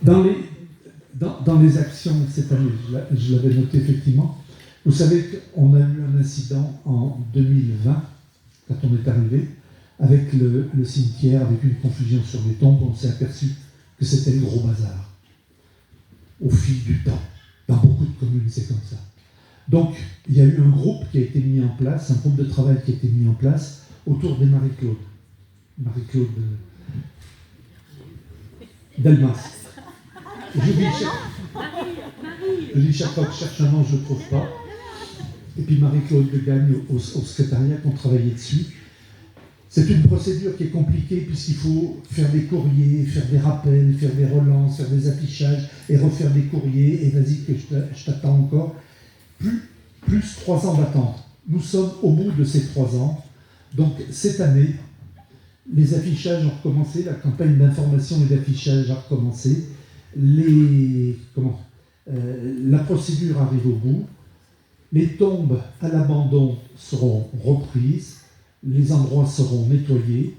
Dans dans les actions cette année, je l'avais noté effectivement, vous savez qu'on a eu un incident en 2020, quand on est arrivé, avec le cimetière, avec une confusion sur les tombes. On s'est aperçu que c'était le gros bazar. Au fil du temps, dans beaucoup de communes, c'est comme ça. Donc, il y a eu un groupe qui a été mis en place, un groupe de travail qui a été mis en place autour des Marie-Claude. Marie-Claude Delmas. Je dis chaque fois que je cherche un nom, je ne le trouve pas. Et puis Marie-Claude de Gagne au secrétariat qui ont travaillé dessus. C'est une procédure qui est compliquée puisqu'il faut faire des courriers, faire des rappels, faire des relances, faire des affichages et refaire des courriers. Et vas-y que je t'attends encore. Plus 3 ans d'attente. Nous sommes au bout de ces 3 ans. Donc cette année, les affichages ont recommencé, la campagne d'information et d'affichage a recommencé. La procédure arrive au bout. Les tombes à l'abandon seront reprises. Les endroits seront nettoyés.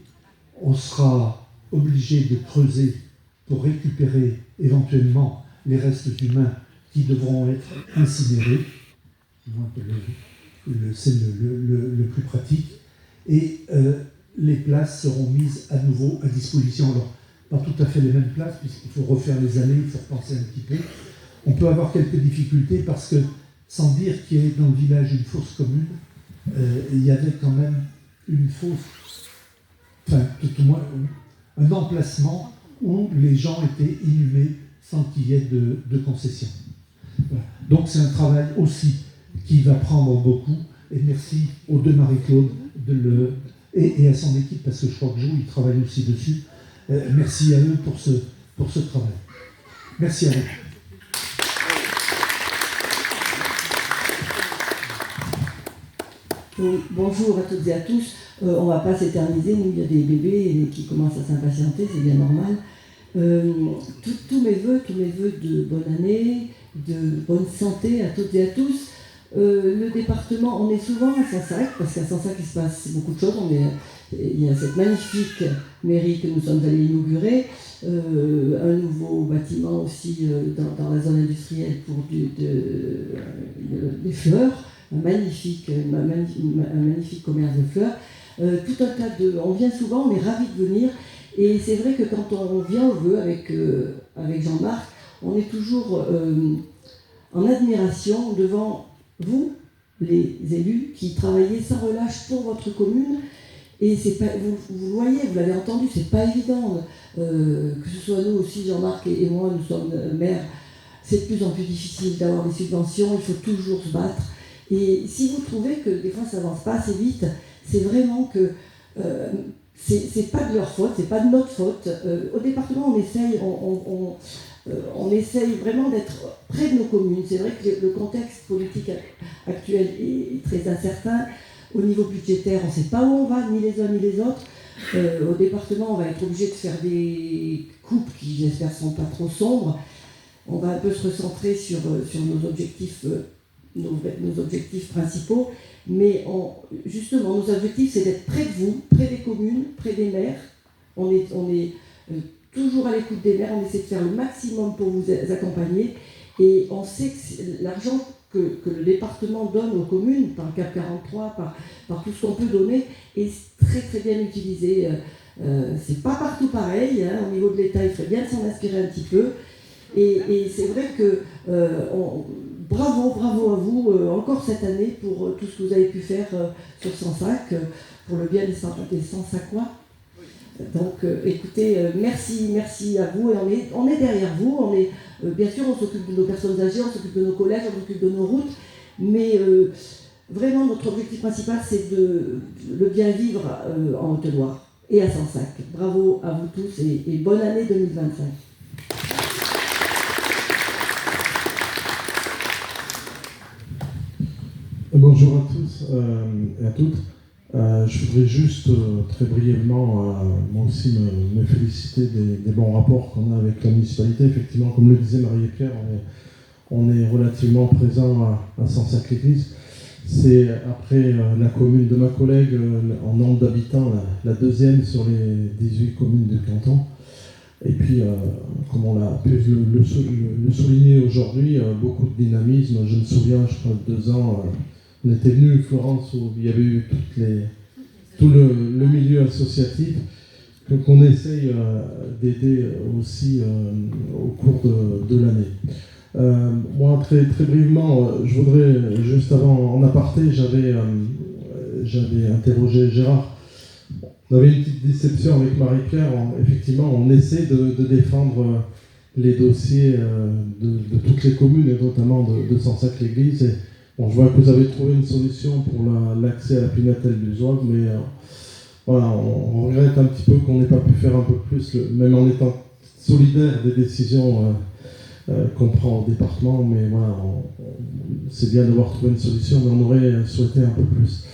On sera obligé de creuser pour récupérer éventuellement les restes humains qui devront être incinérés. C'est le plus pratique. Et les places seront mises à nouveau à disposition. Alors, pas tout à fait les mêmes places, puisqu'il faut refaire les allées, il faut repenser un petit peu. On peut avoir quelques difficultés parce que, sans dire qu'il y avait dans le village une fosse commune, il y avait quand même une fosse, enfin, tout au moins un emplacement où les gens étaient inhumés sans qu'il y ait de concession. Voilà. Donc c'est un travail aussi qui va prendre beaucoup, et merci aux deux Marie-Claude et à son équipe, parce que je crois que Jo, il travaille aussi dessus. Merci à eux pour ce travail. Merci à vous. Bonjour à toutes et à tous. On ne va pas s'éterniser, nous, il y a des bébés qui commencent à s'impatienter, c'est bien normal. Tous mes vœux de bonne année, de bonne santé à toutes et à tous. Le département, on est souvent à Sansac, parce qu'à Sansac il se passe beaucoup de choses. Il y a cette magnifique mairie que nous sommes allés inaugurer, un nouveau bâtiment aussi dans la zone industrielle pour des fleurs, un magnifique commerce de fleurs. Tout un tas on vient souvent, on est ravis de venir, et c'est vrai que quand on vient au vœu avec Jean-Marc, on est toujours en admiration devant vous, les élus, qui travaillez sans relâche pour votre commune. Et c'est pas, vous voyez, vous l'avez entendu, c'est pas évident. Que ce soit nous aussi, Jean-Marc et moi, nous sommes maires, c'est de plus en plus difficile d'avoir des subventions, il faut toujours se battre. Et si vous trouvez que des fois ça avance pas assez vite, c'est vraiment que c'est pas de leur faute, c'est pas de notre faute. Au département, on essaye vraiment d'être près de nos communes. C'est vrai que le contexte politique actuel est très incertain. Au niveau budgétaire, on ne sait pas où on va, ni les uns ni les autres. Au département, on va être obligé de faire des coupes qui, j'espère, ne seront pas trop sombres. On va un peu se recentrer sur nos objectifs, nos objectifs principaux. Mais justement, nos objectifs, c'est d'être près de vous, près des communes, près des maires. On est toujours à l'écoute des maires, on essaie de faire le maximum pour vous accompagner. Et on sait que l'argent que le département donne aux communes, par le CAP 43, par tout ce qu'on peut donner, est très très bien utilisé. C'est pas partout pareil, hein. Au niveau de l'État, il faut bien s'en inspirer un petit peu. Et c'est vrai que bravo à vous encore cette année pour tout ce que vous avez pu faire sur Sansac, pour le bien des Sansacois. Donc écoutez, merci à vous, et on est derrière vous, bien sûr on s'occupe de nos personnes âgées, on s'occupe de nos collèges, on s'occupe de nos routes, mais vraiment notre objectif principal c'est le bien vivre en Haute-Loire et à Sansac. Bravo à vous tous et bonne année 2025. Bonjour à tous et à toutes. Je voudrais juste très brièvement, moi aussi, me féliciter des bons rapports qu'on a avec la municipalité. Effectivement, comme le disait Marie-Pierre, on est relativement présent à Sansac-l'Église. C'est, après la commune de ma collègue, en nombre d'habitants, la deuxième sur les 18 communes du canton. Et puis, comme on l'a pu le souligner aujourd'hui, beaucoup de dynamisme. Je me souviens, je crois, 2 ans, on était venu à Florence où il y avait eu tout le milieu associatif qu'on essaye d'aider aussi au cours de l'année. Moi, très, très brièvement, je voudrais, juste avant, en aparté, j'avais interrogé Gérard. On avait une petite déception avec Marie-Pierre. Effectivement, on essaie de défendre les dossiers de toutes les communes, et notamment de Sansac-l'Église. Et bon, je vois que vous avez trouvé une solution pour l'accès à la Pinatelle du Zouave, mais voilà, on regrette un petit peu qu'on n'ait pas pu faire un peu plus, même en étant solidaire des décisions qu'on prend au département. Mais voilà, c'est bien d'avoir trouvé une solution, mais on aurait souhaité un peu plus.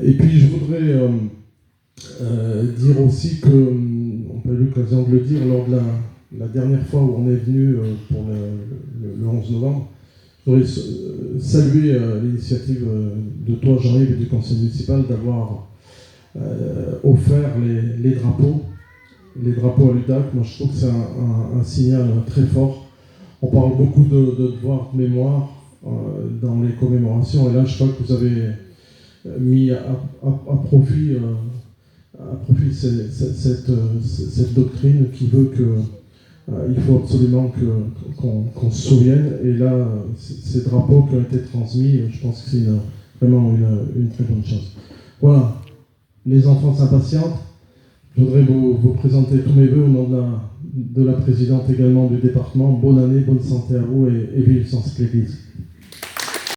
Et puis je voudrais dire aussi que, on n'a pas eu l'occasion de le dire, lors de la dernière fois où on est venu pour le 11 novembre, je voudrais saluer l'initiative de toi, Jean-Yves, et du conseil municipal d'avoir offert les drapeaux à l'UDAC. Moi je trouve que c'est un signal très fort. On parle beaucoup de devoirs de mémoire dans les commémorations, et là je crois que vous avez mis à profit cette doctrine qui veut qu'il faut absolument qu'on se souvienne. Et là, ces drapeaux qui ont été transmis, je pense que c'est vraiment une très bonne chose. Voilà, les enfants s'impatientent. Je voudrais vous présenter tous mes vœux au nom de la présidente également du département. Bonne année, bonne santé à vous, et vive Sansac-l'Église.